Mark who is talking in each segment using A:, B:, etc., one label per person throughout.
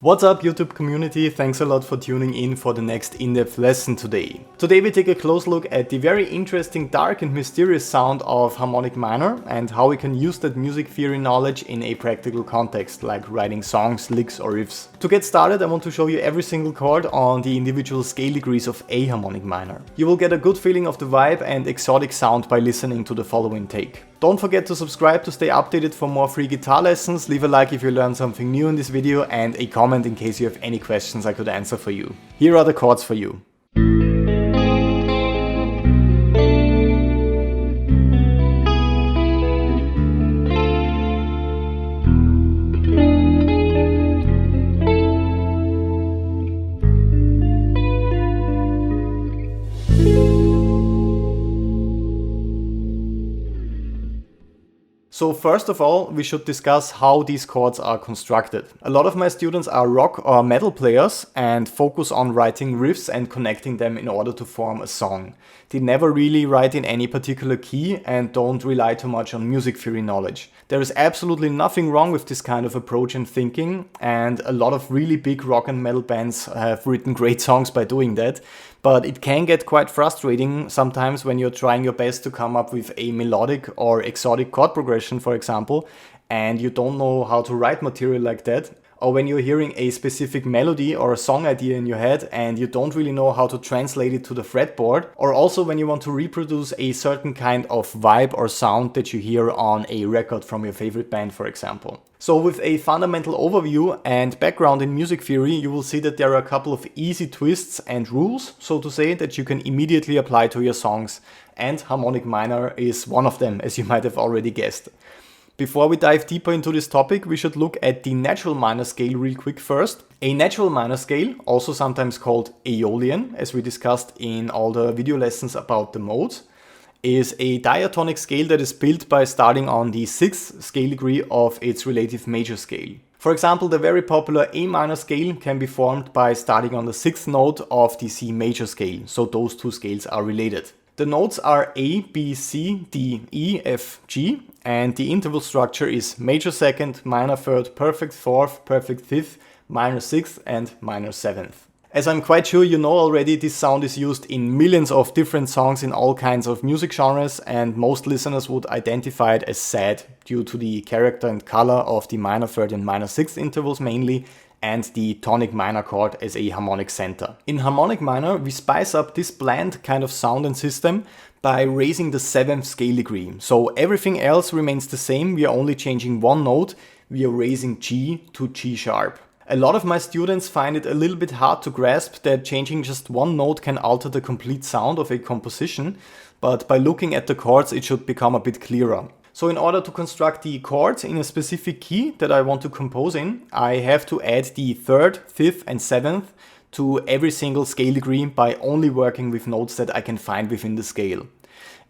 A: What's up YouTube community, thanks a lot for tuning in for the next in-depth lesson today. Today we take a close look at the very interesting dark and mysterious sound of harmonic minor and how we can use that music theory knowledge in a practical context like writing songs, licks or riffs. To get started I want to show you every single chord on the individual scale degrees of a harmonic minor. You will get a good feeling of the vibe and exotic sound by listening to the following take. Don't forget to subscribe to stay updated for more free guitar lessons, leave a like if you learned something new in this video and a comment in case you have any questions I could answer for you. Here are the chords for you. So first of all, we should discuss how these chords are constructed. A lot of my students are rock or metal players and focus on writing riffs and connecting them in order to form a song. They never really write in any particular key and don't rely too much on music theory knowledge. There is absolutely nothing wrong with this kind of approach and thinking, and a lot of really big rock and metal bands have written great songs by doing that. But it can get quite frustrating sometimes when you're trying your best to come up with a melodic or exotic chord progression, for example, and you don't know how to write material like that. Or when you're hearing a specific melody or a song idea in your head and you don't really know how to translate it to the fretboard. Or also when you want to reproduce a certain kind of vibe or sound that you hear on a record from your favorite band, for example. So with a fundamental overview and background in music theory, you will see that there are a couple of easy twists and rules, so to say, that you can immediately apply to your songs. And harmonic minor is one of them, as you might have already guessed. Before we dive deeper into this topic, we should look at the natural minor scale real quick first. A natural minor scale, also sometimes called Aeolian, as we discussed in all the video lessons about the modes, is a diatonic scale that is built by starting on the 6th scale degree of its relative major scale. For example, the very popular A minor scale can be formed by starting on the 6th note of the C major scale, so those two scales are related. The notes are A, B, C, D, E, F, G, and the interval structure is major 2nd, minor 3rd, perfect 4th, perfect 5th, minor 6th and minor 7th. As I'm quite sure you know already, this sound is used in millions of different songs in all kinds of music genres, and most listeners would identify it as sad due to the character and color of the minor 3rd and minor 6th intervals mainly, and the tonic minor chord as a harmonic center. In harmonic minor, we spice up this bland kind of sound and system by raising the 7th scale degree. So everything else remains the same, we are only changing one note, we are raising G to G sharp. A lot of my students find it a little bit hard to grasp that changing just one note can alter the complete sound of a composition, but by looking at the chords it should become a bit clearer. So in order to construct the chords in a specific key that I want to compose in, I have to add the 3rd, 5th and 7th to every single scale degree by only working with notes that I can find within the scale.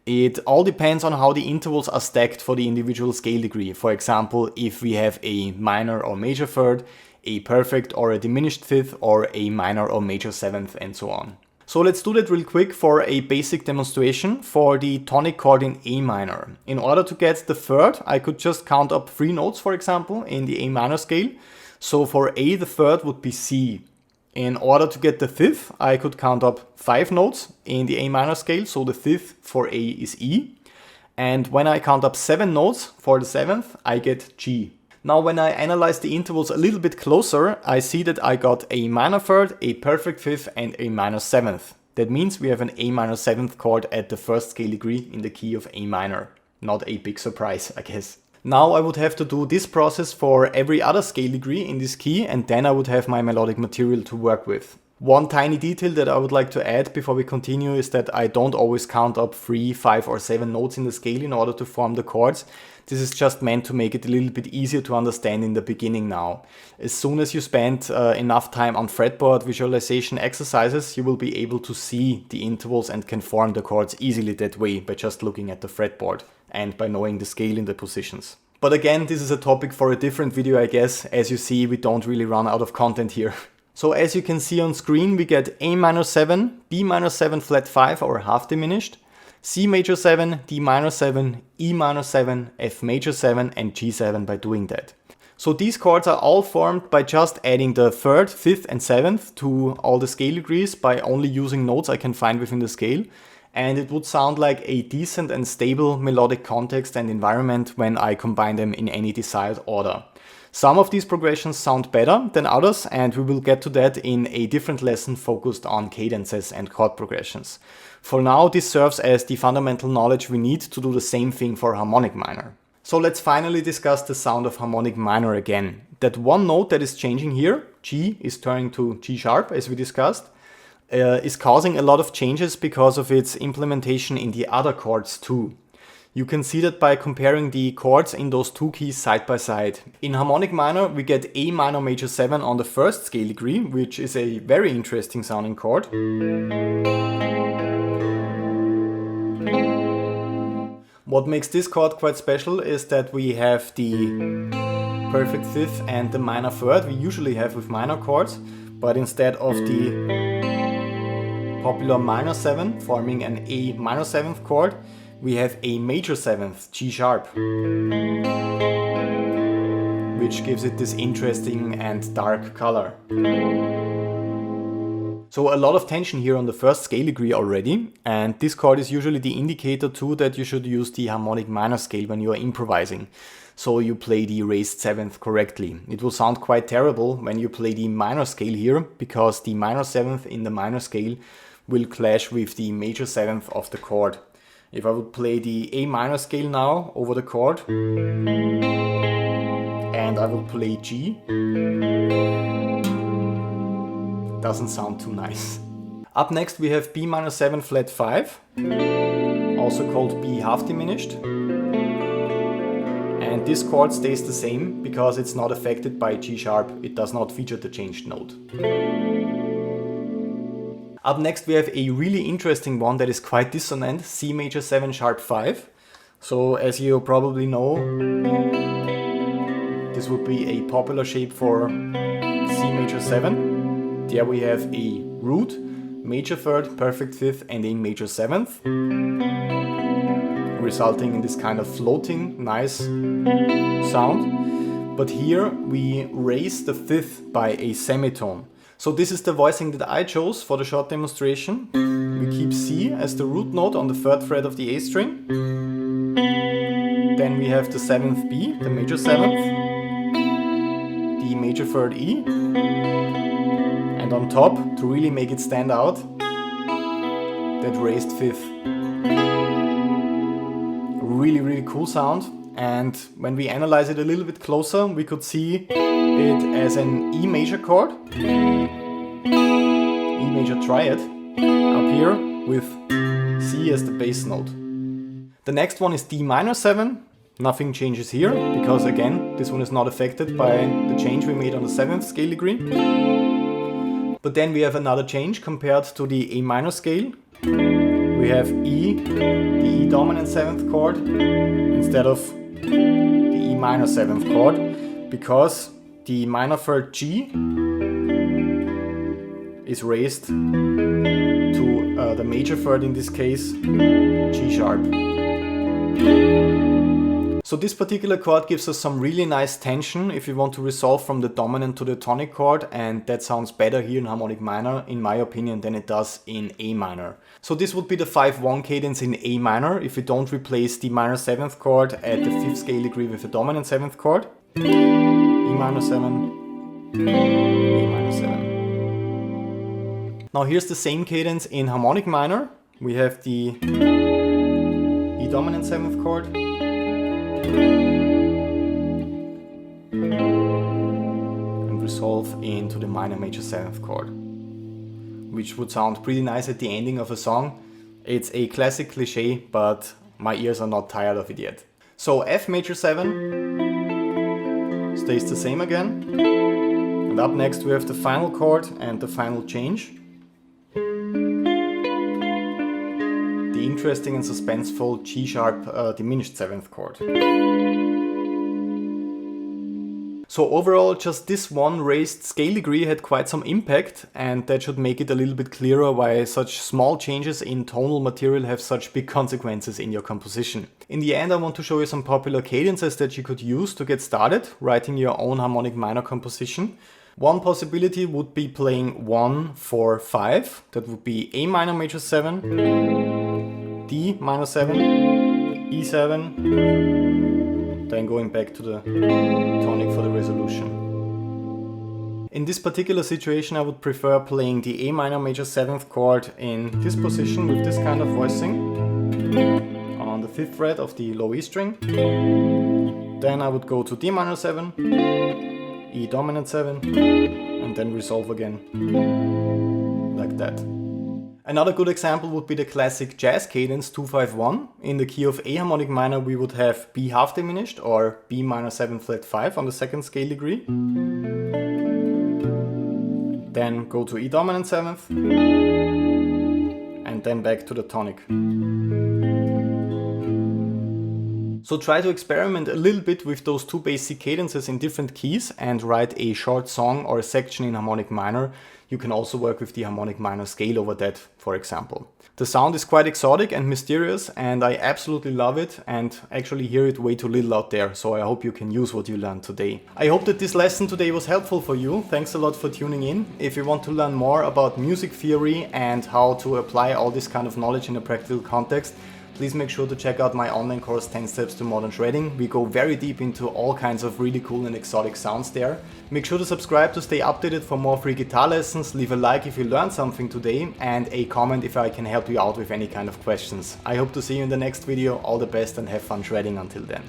A: It all depends on how the intervals are stacked for the individual scale degree. For example, if we have a minor or major 3rd, a perfect or a diminished 5th, or a minor or major 7th and so on. So let's do that real quick for a basic demonstration for the tonic chord in A minor. In order to get the 3rd, I could just count up 3 notes, for example, in the A minor scale. So for A, the 3rd would be C. In order to get the 5th, I could count up 5 notes in the A minor scale, so the 5th for A is E. And when I count up 7 notes for the 7th, I get G. Now when I analyze the intervals a little bit closer, I see that I got a minor 3rd, a perfect 5th and a minor 7th. That means we have an A minor 7th chord at the 1st scale degree in the key of A minor. Not a big surprise, I guess. Now I would have to do this process for every other scale degree in this key, and then I would have my melodic material to work with. One tiny detail that I would like to add before we continue is that I don't always count up 3, 5 or 7 notes in the scale in order to form the chords. This is just meant to make it a little bit easier to understand in the beginning now. As soon as you spend enough time on fretboard visualization exercises, you will be able to see the intervals and can form the chords easily that way by just looking at the fretboard and by knowing the scale in the positions. But again, this is a topic for a different video, I guess. As you see, we don't really run out of content here. So as you can see on screen, we get A minor 7, B minor 7 flat 5 or half diminished, C major 7, D minor 7, E minor 7, F major 7 and G7 by doing that. So these chords are all formed by just adding the 3rd, 5th and 7th to all the scale degrees by only using notes I can find within the scale. And it would sound like a decent and stable melodic context and environment when I combine them in any desired order. Some of these progressions sound better than others, and we will get to that in a different lesson focused on cadences and chord progressions. For now, this serves as the fundamental knowledge we need to do the same thing for harmonic minor. So let's finally discuss the sound of harmonic minor again. That one note that is changing here, G is turning to G sharp as we discussed, is causing a lot of changes because of its implementation in the other chords too. You can see that by comparing the chords in those two keys side by side. In harmonic minor we get A minor major 7 on the 1st scale degree, which is a very interesting sounding chord. What makes this chord quite special is that we have the perfect 5th and the minor 3rd we usually have with minor chords, but instead of the popular minor 7 forming an A minor 7th chord, we have a major 7th, G sharp, which gives it this interesting and dark color. So a lot of tension here on the 1st scale degree already, and this chord is usually the indicator too that you should use the harmonic minor scale when you are improvising, so you play the raised 7th correctly. It will sound quite terrible when you play the minor scale here, because the minor 7th in the minor scale will clash with the major 7th of the chord. If I would play the A minor scale now over the chord, and I will play G, doesn't sound too nice. Up next we have B minor 7 flat 5, also called B half diminished. And this chord stays the same because it's not affected by G sharp, it does not feature the changed note. Up next we have a really interesting one that is quite dissonant, C major 7 sharp 5. So as you probably know, this would be a popular shape for C major 7. There we have a root, major 3rd, perfect 5th and a major 7th, resulting in this kind of floating, nice sound. But here we raise the 5th by a semitone. So this is the voicing that I chose for the short demonstration. We keep C as the root note on the 3rd fret of the A string. Then we have the 7th B, the major 7th, the major 3rd E, and on top, to really make it stand out, that raised 5th. Really cool sound, and when we analyze it a little bit closer, we could see it as an E major chord, E major triad, up here with C as the bass note. The next one is D minor 7, nothing changes here, because again, this one is not affected by the change we made on the 7th scale degree. But then we have another change compared to the A minor scale. We have E, the E dominant 7th chord, instead of the E minor 7th chord, because the minor 3rd G is raised to the major 3rd, in this case, G sharp. So this particular chord gives us some really nice tension if you want to resolve from the dominant to the tonic chord, and that sounds better here in harmonic minor, in my opinion, than it does in A minor. So this would be the 5-1 cadence in A minor if we don't replace the minor 7th chord at the 5th scale degree with a dominant 7th chord. E minor 7, A minor 7. Now here's the same cadence in harmonic minor. We have the E dominant 7th chord, and resolve into the minor major 7th chord, which would sound pretty nice at the ending of a song. It's a classic cliche, but my ears are not tired of it yet. So F major 7 stays the same again, and up next we have the final chord and the final change. The interesting and suspenseful G sharp diminished 7th chord. So overall, just this one raised scale degree had quite some impact, and that should make it a little bit clearer why such small changes in tonal material have such big consequences in your composition. In the end, I want to show you some popular cadences that you could use to get started writing your own harmonic minor composition. One possibility would be playing 1, 4, 5. That would be A minor major 7, D minor 7, E7, then going back to the tonic for the resolution. In this particular situation, I would prefer playing the A minor major 7th chord in this position with this kind of voicing on the 5th fret of the low E string. Then I would go to D minor 7, E dominant 7, and then resolve again, like that. Another good example would be the classic jazz cadence 2-5-1. In the key of A harmonic minor we would have B half diminished or B minor 7 flat 5 on the second scale degree. Then go to E dominant 7th, and then back to the tonic. So try to experiment a little bit with those two basic cadences in different keys and write a short song or a section in harmonic minor. You can also work with the harmonic minor scale over that, for example. The sound is quite exotic and mysterious, and I absolutely love it and actually hear it way too little out there, so I hope you can use what you learned today. I hope that this lesson today was helpful for you. Thanks a lot for tuning in. If you want to learn more about music theory and how to apply all this kind of knowledge in a practical context, please make sure to check out my online course 10 Steps to Modern Shredding. We go very deep into all kinds of really cool and exotic sounds there. Make sure to subscribe to stay updated for more free guitar lessons, leave a like if you learned something today, and a comment if I can help you out with any kind of questions. I hope to see you in the next video. All the best and have fun shredding until then.